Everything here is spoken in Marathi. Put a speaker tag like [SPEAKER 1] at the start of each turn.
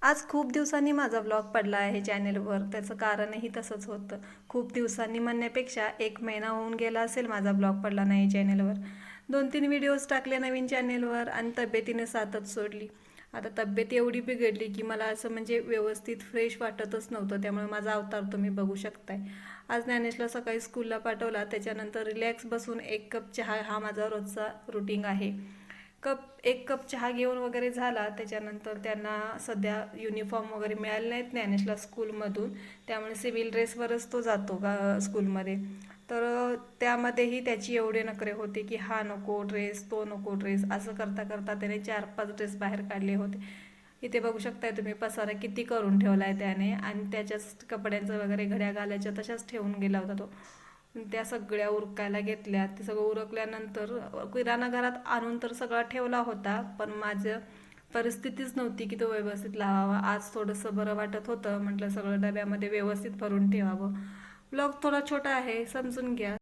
[SPEAKER 1] आज खूप दिवसांनी माझा व्लॉग पडला आहे चॅनेलवर. त्याचं कारणही तसंच होतं. खूप दिवसांनी म्हणण्यापेक्षा 1 महिना होऊन गेला असेल माझा व्लॉग पडला नाही चॅनेलवर. 2-3 व्हिडिओज टाकले नवीन चॅनेलवर आणि तब्येतीने साथच सोडली. आता तब्येत एवढी बिघडली की मला असं म्हणजे व्यवस्थित फ्रेश वाटतच नव्हतं. त्यामुळे माझा अवतार तुम्ही बघू शकताय. आज ज्ञानेशला सकाळी स्कूलला पाठवला. त्याच्यानंतर रिलॅक्स बसून 1 कप चहा हा माझा रोजचा रुटीन आहे. 1 कप चहा घेऊन वगैरे झाला. त्याच्यानंतर त्यांना सध्या युनिफॉर्म वगैरे मिळाले नाहीत ज्ञानेशला स्कूलमधून. त्यामुळे सिव्हिल ड्रेसवरच तो जातो स्कूलमध्ये. तर त्यामध्येही त्याची एवढे नखरे होते की हा नको ड्रेस, तो नको ड्रेस, असं करता करता त्याने 4-5 ड्रेस बाहेर काढले होते. इथे बघू शकताय तुम्ही पसारा किती करून ठेवला आहे त्याने. आणि त्याच्याच कपड्यांचं वगैरे घड्या घालायच्या तशाच ठेवून गेला होता तो. त्या सगळ्या उरकायला घेतल्या. ते सगळं उरकल्यानंतर किराणा घरात आणून तर सगळा ठेवला होता, पण माझं परिस्थितीच नव्हती की तो व्यवस्थित लावावा. आज थोडंसं बरं वाटत होतं. म्हटलं सगळं डब्यामध्ये व्यवस्थित भरून ठेवावं. ब्लॉग थोडा छोटा आहे, समजून घ्या.